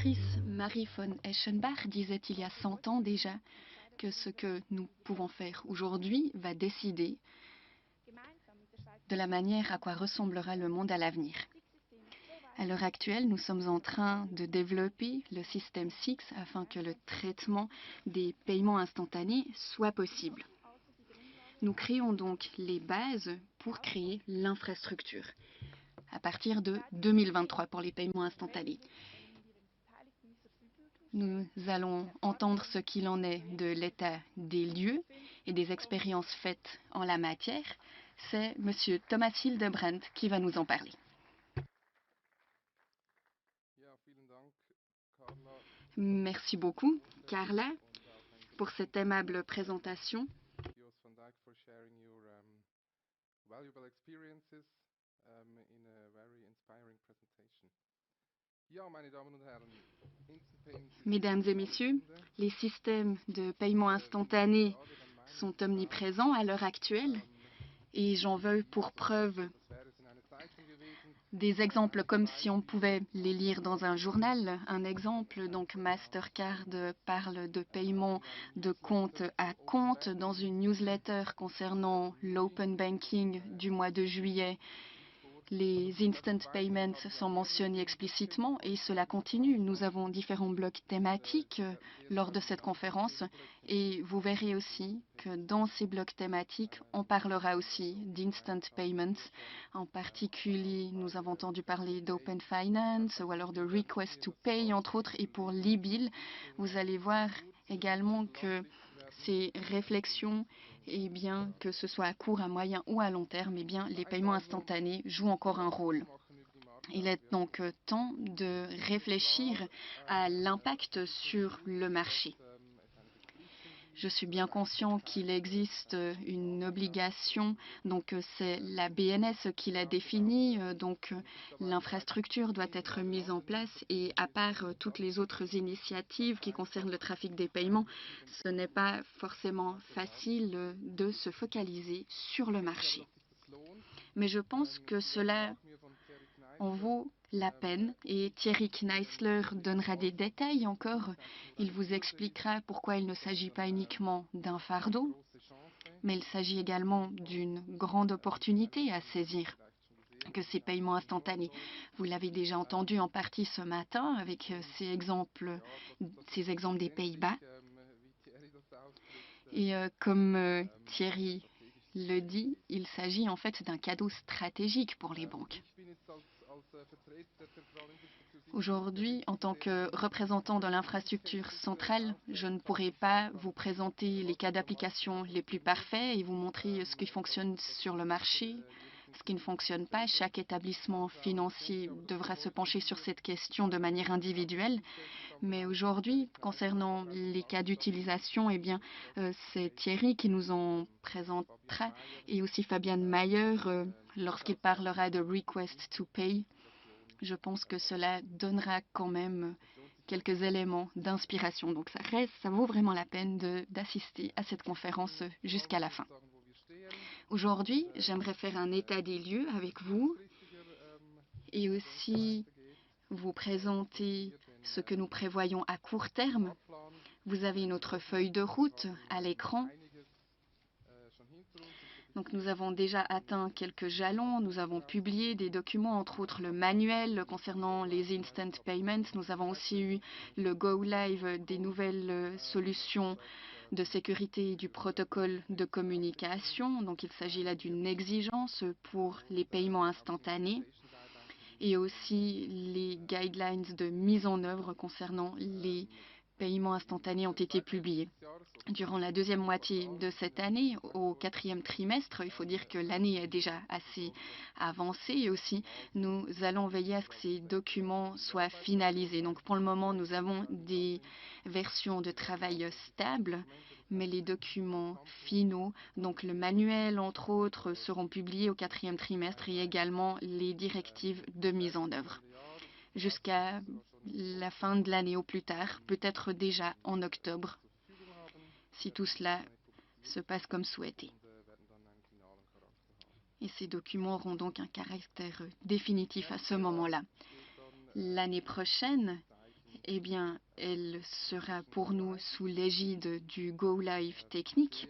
fondatrice Marie von Eschenbach disait il y a 100 ans déjà que ce que nous pouvons faire aujourd'hui va décider de la manière à quoi ressemblera le monde à l'avenir. À l'heure actuelle, nous sommes en train de développer le système SIX afin que le traitement des paiements instantanés soit possible. Nous créons donc les bases pour créer l'infrastructure à partir de 2023 pour les paiements instantanés. Nous allons entendre ce qu'il en est de l'état des lieux et des expériences faites en la matière. C'est M. Thomas Hildebrandt qui va nous en parler. Merci beaucoup, Carla, pour cette aimable présentation. Mesdames et messieurs, les systèmes de paiement instantané sont omniprésents à l'heure actuelle et j'en veux pour preuve des exemples comme si on pouvait les lire dans un journal. Un exemple, donc Mastercard parle de paiement de compte à compte dans une newsletter concernant l'open banking du mois de juillet. Les instant payments sont mentionnés explicitement et cela continue. Nous avons différents blocs thématiques lors de cette conférence et vous verrez aussi que dans ces blocs thématiques, on parlera aussi d'instant payments. En particulier, nous avons entendu parler d'open finance ou alors de request to pay, entre autres. Et pour l'e-bill, vous allez voir également que ces réflexions, bien, que ce soit à court, à moyen ou à long terme, bien, les paiements instantanés jouent encore un rôle. Il est donc temps de réfléchir à l'impact sur le marché. Je suis bien conscient qu'il existe une obligation, donc c'est la BNS qui l'a définie, donc l'infrastructure doit être mise en place et à part toutes les autres initiatives qui concernent le trafic des paiements, ce n'est pas forcément facile de se focaliser sur le marché. Mais je pense que cela en vaut la peine et Thierry Kneissler donnera des détails encore. Il vous expliquera pourquoi il ne s'agit pas uniquement d'un fardeau, mais il s'agit également d'une grande opportunité à saisir que ces paiements instantanés. Vous l'avez déjà entendu en partie ce matin avec ces exemples des Pays-Bas. Et comme Thierry le dit, il s'agit en fait d'un cadeau stratégique pour les banques. Aujourd'hui, en tant que représentant de l'infrastructure centrale, je ne pourrai pas vous présenter les cas d'application les plus parfaits et vous montrer ce qui fonctionne sur le marché, ce qui ne fonctionne pas. Chaque établissement financier devra se pencher sur cette question de manière individuelle. Mais aujourd'hui, concernant les cas d'utilisation, bien, c'est Thierry qui nous en présentera et aussi Fabian Mayer lorsqu'il parlera de Request to Pay. Je pense que cela donnera quand même quelques éléments d'inspiration. Donc ça vaut vraiment la peine d'assister à cette conférence jusqu'à la fin. Aujourd'hui, j'aimerais faire un état des lieux avec vous et aussi vous présenter ce que nous prévoyons à court terme. Vous avez notre feuille de route à l'écran. Donc nous avons déjà atteint quelques jalons, nous avons publié des documents, entre autres le manuel concernant les instant payments. Nous avons aussi eu le go live des nouvelles solutions de sécurité du protocole de communication. Donc il s'agit là d'une exigence pour les paiements instantanés et aussi les guidelines de mise en œuvre concernant les paiements instantanés ont été publiés. Durant la deuxième moitié de cette année, au quatrième trimestre, il faut dire que l'année est déjà assez avancée et aussi nous allons veiller à ce que ces documents soient finalisés. Donc pour le moment, nous avons des versions de travail stables, mais les documents finaux, donc le manuel entre autres, seront publiés au quatrième trimestre et également les directives de mise en œuvre jusqu'à la fin de l'année au plus tard, peut-être déjà en octobre, si tout cela se passe comme souhaité. Et ces documents auront donc un caractère définitif à ce moment-là. L'année prochaine, eh bien, elle sera pour nous sous l'égide du Go Live technique.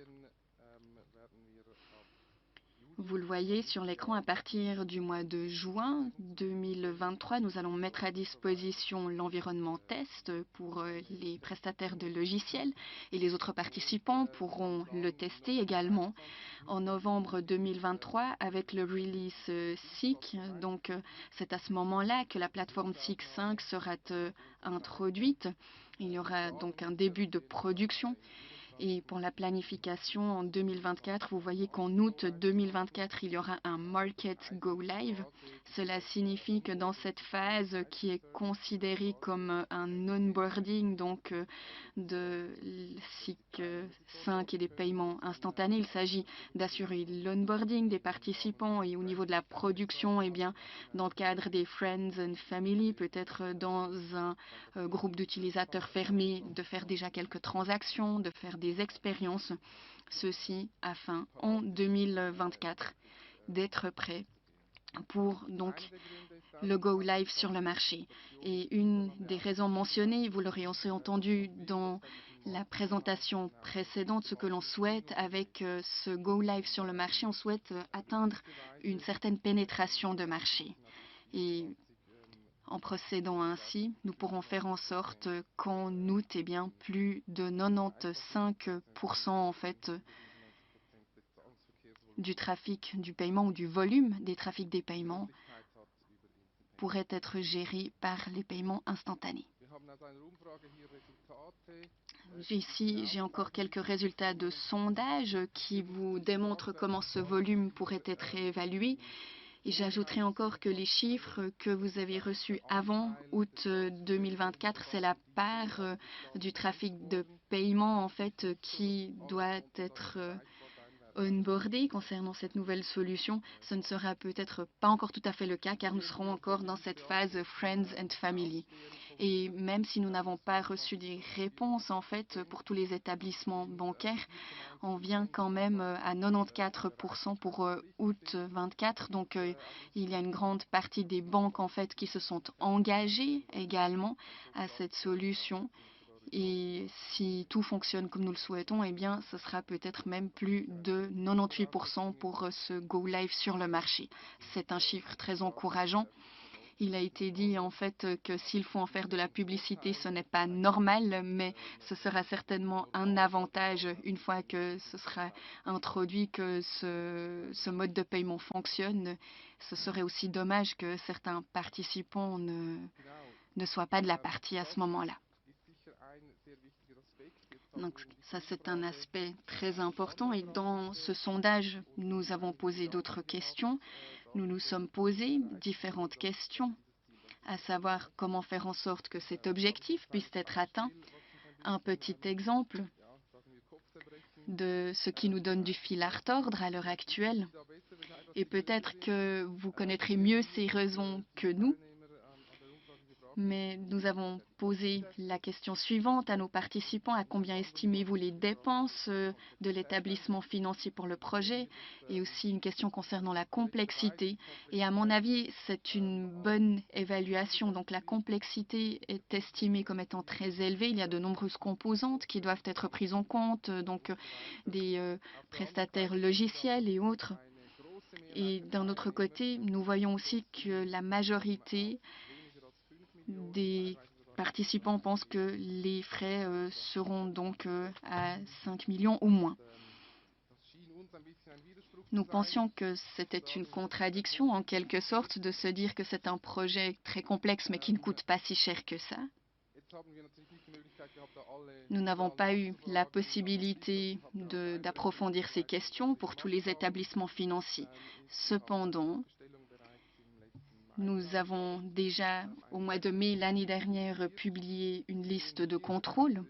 Vous le voyez sur l'écran, à partir du mois de juin 2023, nous allons mettre à disposition l'environnement test pour les prestataires de logiciels et les autres participants pourront le tester également en novembre 2023 avec le release SIG. Donc c'est à ce moment-là que la plateforme SIG 5 sera introduite. Il y aura donc un début de production. Et pour la planification en 2024, vous voyez qu'en août 2024, il y aura un Market Go Live. Cela signifie que dans cette phase qui est considérée comme un onboarding, donc de SIC 5 et des paiements instantanés, il s'agit d'assurer l'onboarding des participants et au niveau de la production, eh bien, dans le cadre des Friends and Family, peut-être dans un groupe d'utilisateurs fermés, de faire déjà quelques transactions, de faire des expériences, ceci afin en 2024 d'être prêt pour donc le Go Live sur le marché. Et une des raisons mentionnées, vous l'aurez aussi entendu dans la présentation précédente, ce que l'on souhaite avec ce Go Live sur le marché, on souhaite atteindre une certaine pénétration de marché. Et en procédant ainsi, nous pourrons faire en sorte qu'en août, eh bien, plus de 95% en fait du trafic du paiement ou du volume des trafics des paiements pourrait être géré par les paiements instantanés. Ici, j'ai encore quelques résultats de sondage qui vous démontrent comment ce volume pourrait être évalué. Et j'ajouterai encore que les chiffres que vous avez reçus avant août 2024, c'est la part du trafic de paiement en fait qui doit être onboardé concernant cette nouvelle solution. Ce ne sera peut-être pas encore tout à fait le cas car nous serons encore dans cette phase Friends and Family. Et même si nous n'avons pas reçu des réponses en fait pour tous les établissements bancaires, on vient quand même à 94% pour août 24. Donc il y a une grande partie des banques en fait qui se sont engagées également à cette solution. Et si tout fonctionne comme nous le souhaitons, eh bien, ce sera peut-être même plus de 98% pour ce Go Live sur le marché. C'est un chiffre très encourageant. Il a été dit en fait que s'il faut en faire de la publicité, ce n'est pas normal, mais ce sera certainement un avantage une fois que ce sera introduit, que ce mode de paiement fonctionne. Ce serait aussi dommage que certains participants ne soient pas de la partie à ce moment-là. Donc ça, c'est un aspect très important. Et dans ce sondage, nous avons posé d'autres questions. Nous nous sommes posé différentes questions, à savoir comment faire en sorte que cet objectif puisse être atteint. Un petit exemple de ce qui nous donne du fil à retordre à l'heure actuelle. Et peut-être que vous connaîtrez mieux ces raisons que nous. Mais nous avons posé la question suivante à nos participants. À combien estimez-vous les dépenses de l'établissement financier pour le projet? Et aussi une question concernant la complexité. Et à mon avis, c'est une bonne évaluation. Donc la complexité est estimée comme étant très élevée. Il y a de nombreuses composantes qui doivent être prises en compte, donc des prestataires logiciels et autres. Et d'un autre côté, nous voyons aussi que la majorité des participants pensent que les frais seront donc à 5 millions ou moins. Nous pensions que c'était une contradiction en quelque sorte de se dire que c'est un projet très complexe mais qui ne coûte pas si cher que ça. Nous n'avons pas eu la possibilité d'approfondir ces questions pour tous les établissements financiers. Cependant, nous avons déjà, au mois de mai l'année dernière, publié une liste de contrôles.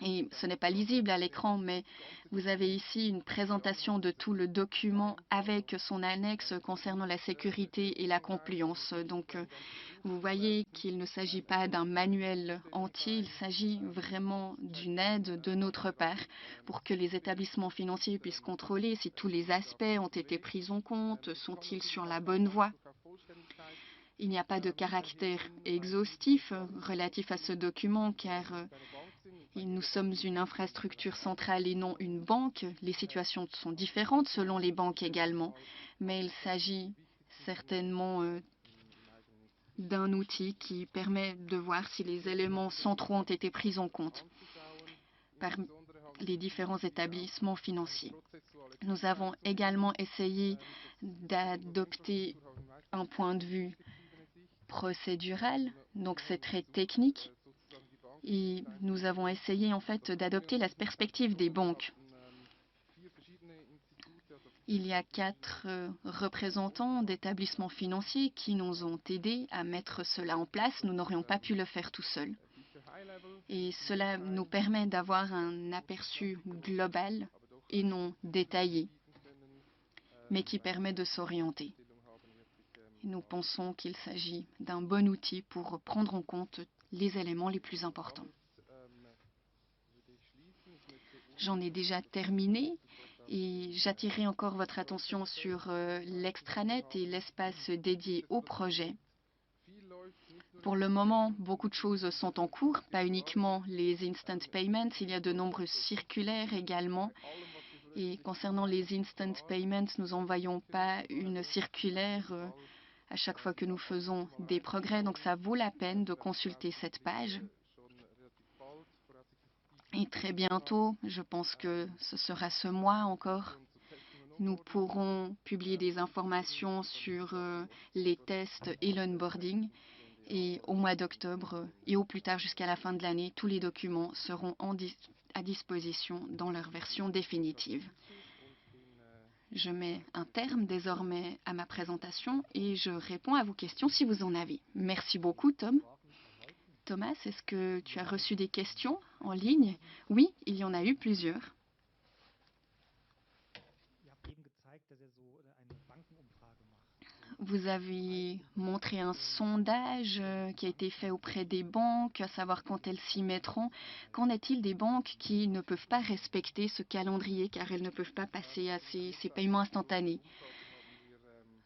Et ce n'est pas lisible à l'écran, mais vous avez ici une présentation de tout le document avec son annexe concernant la sécurité et la compliance. Donc, vous voyez qu'il ne s'agit pas d'un manuel entier, il s'agit vraiment d'une aide de notre part pour que les établissements financiers puissent contrôler si tous les aspects ont été pris en compte, sont-ils sur la bonne voie. Il n'y a pas de caractère exhaustif relatif à ce document car nous sommes une infrastructure centrale et non une banque. Les situations sont différentes selon les banques également, mais il s'agit certainement d'un outil qui permet de voir si les éléments centraux ont été pris en compte par les différents établissements financiers. Nous avons également essayé d'adopter un point de vue procédural, donc c'est très technique, et nous avons essayé en fait d'adopter la perspective des banques. Il y a 4 représentants d'établissements financiers qui nous ont aidés à mettre cela en place. Nous n'aurions pas pu le faire tout seuls. Et cela nous permet d'avoir un aperçu global et non détaillé, mais qui permet de s'orienter. Nous pensons qu'il s'agit d'un bon outil pour prendre en compte les éléments les plus importants. J'en ai déjà terminé et j'attirerai encore votre attention sur l'extranet et l'espace dédié au projet. Pour le moment, beaucoup de choses sont en cours, pas uniquement les instant payments, il y a de nombreuses circulaires également. Et concernant les instant payments, nous n'envoyons pas une circulaire à chaque fois que nous faisons des progrès, donc ça vaut la peine de consulter cette page. Et très bientôt, je pense que ce sera ce mois encore, nous pourrons publier des informations sur les tests et l'onboarding. Et au mois d'octobre et au plus tard jusqu'à la fin de l'année, tous les documents seront à disposition dans leur version définitive. Je mets un terme désormais à ma présentation et je réponds à vos questions si vous en avez. Merci beaucoup, Tom. Thomas, est-ce que tu as reçu des questions en ligne? Oui, il y en a eu plusieurs. Vous avez montré un sondage qui a été fait auprès des banques, à savoir quand elles s'y mettront. Qu'en est-il des banques qui ne peuvent pas respecter ce calendrier car elles ne peuvent pas passer à ces paiements instantanés?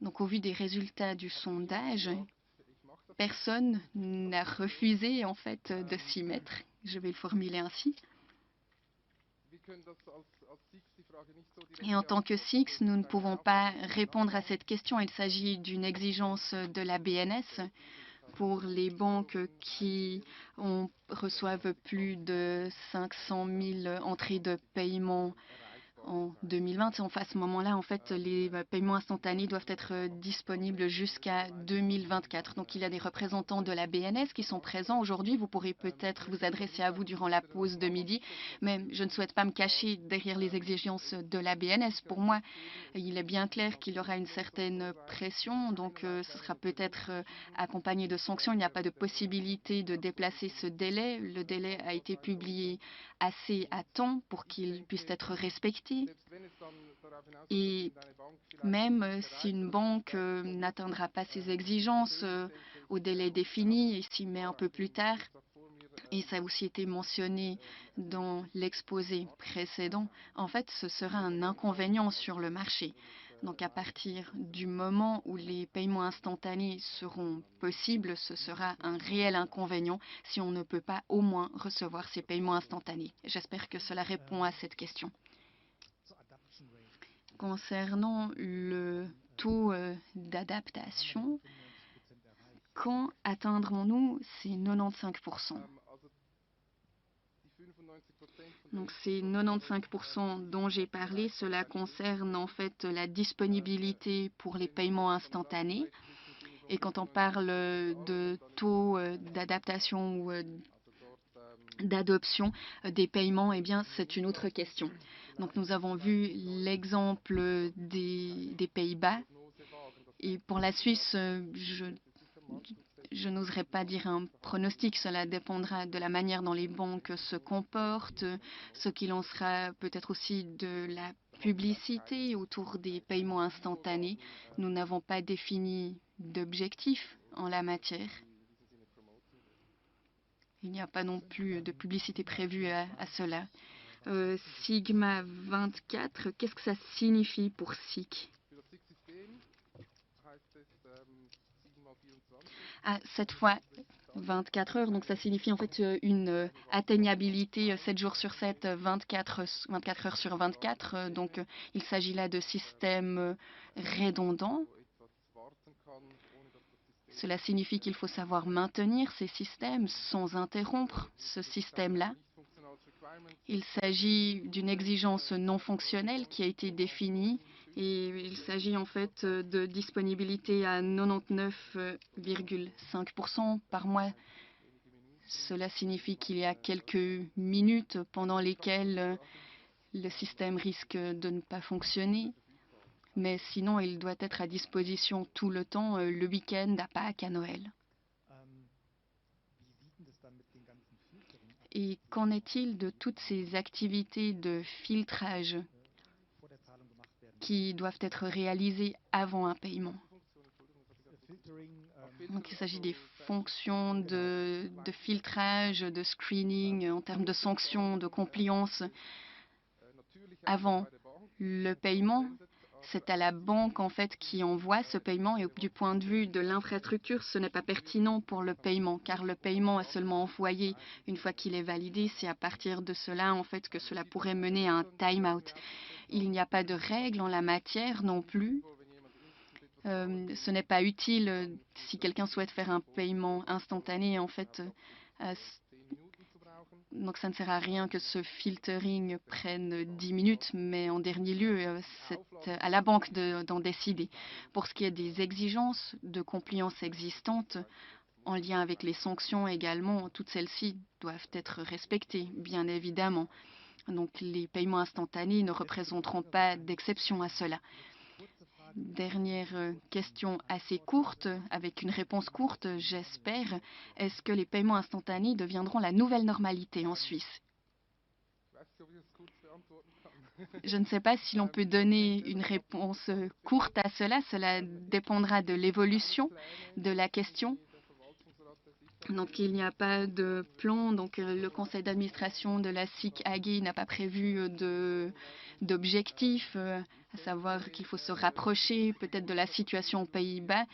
Donc au vu des résultats du sondage, personne n'a refusé en fait de s'y mettre. Je vais le formuler ainsi. Et en tant que SIX, nous ne pouvons pas répondre à cette question. Il s'agit d'une exigence de la BNS pour les banques qui reçoivent plus de 500 000 entrées de paiement en 2020. À ce moment-là, en fait, les paiements instantanés doivent être disponibles jusqu'à 2024. Donc, il y a des représentants de la BNS qui sont présents aujourd'hui. Vous pourrez peut-être vous adresser à vous durant la pause de midi, mais je ne souhaite pas me cacher derrière les exigences de la BNS. Pour moi, il est bien clair qu'il y aura une certaine pression, donc ce sera peut-être accompagné de sanctions. Il n'y a pas de possibilité de déplacer ce délai. Le délai a été publié assez à temps pour qu'il puisse être respecté. Et même si une banque n'atteindra pas ses exigences au délai défini et s'y met un peu plus tard, et ça a aussi été mentionné dans l'exposé précédent, en fait, ce sera un inconvénient sur le marché. Donc à partir du moment où les paiements instantanés seront possibles, ce sera un réel inconvénient si on ne peut pas au moins recevoir ces paiements instantanés. J'espère que cela répond à cette question. Concernant le taux d'adaptation, quand atteindrons-nous ces 95%? Donc ces 95% dont j'ai parlé, cela concerne en fait la disponibilité pour les paiements instantanés. Et quand on parle de taux d'adaptation ou d'adoption des paiements, eh bien c'est une autre question. Donc nous avons vu l'exemple des Pays-Bas. Et pour la Suisse, je n'oserais pas dire un pronostic, cela dépendra de la manière dont les banques se comportent, ce qu'il en sera peut-être aussi de la publicité autour des paiements instantanés. Nous n'avons pas défini d'objectif en la matière. Il n'y a pas non plus de publicité prévue à cela. Sigma 24, qu'est-ce que ça signifie pour SIC? Cette fois 24 heures, donc ça signifie en fait une atteignabilité 7 jours sur 7, 24 heures sur 24. Donc il s'agit là de systèmes redondants. Cela signifie qu'il faut savoir maintenir ces systèmes sans interrompre ce système-là. Il s'agit d'une exigence non fonctionnelle qui a été définie et il s'agit en fait de disponibilité à 99,5% par mois. Cela signifie qu'il y a quelques minutes pendant lesquelles le système risque de ne pas fonctionner, mais sinon il doit être à disposition tout le temps, le week-end, à Pâques, à Noël. Et qu'en est-il de toutes ces activités de filtrage qui doivent être réalisées avant un paiement? Donc il s'agit des fonctions de filtrage, de screening, en termes de sanctions, de compliance. Avant le paiement, c'est à la banque en fait qui envoie ce paiement et du point de vue de l'infrastructure, ce n'est pas pertinent pour le paiement car le paiement est seulement envoyé une fois qu'il est validé. C'est à partir de cela en fait que cela pourrait mener à un time-out. Il n'y a pas de règles en la matière non plus. Ce n'est pas utile si quelqu'un souhaite faire un paiement instantané en fait. Donc ça ne sert à rien que ce filtering prenne 10 minutes, mais en dernier lieu, c'est à la banque d'en décider. Pour ce qui est des exigences de compliance existantes, en lien avec les sanctions également, toutes celles-ci doivent être respectées, bien évidemment. Donc les paiements instantanés ne représenteront pas d'exception à cela. Dernière question assez courte, avec une réponse courte, j'espère. Est-ce que les paiements instantanés deviendront la nouvelle normalité en Suisse? Je ne sais pas si l'on peut donner une réponse courte à cela. Cela dépendra de l'évolution de la question. Donc il n'y a pas de plan. Donc le conseil d'administration de la SIC AG n'a pas prévu d'objectifs, à savoir qu'il faut se rapprocher peut-être de la situation aux Pays-Bas.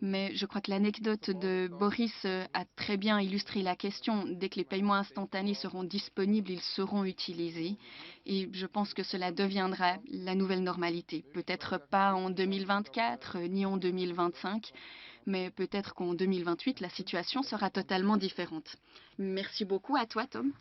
Mais je crois que l'anecdote de Boris a très bien illustré la question. Dès que les paiements instantanés seront disponibles, ils seront utilisés. Et je pense que cela deviendra la nouvelle normalité. Peut-être pas en 2024 ni en 2025. Mais peut-être qu'en 2028, la situation sera totalement différente. Merci beaucoup à toi, Tom.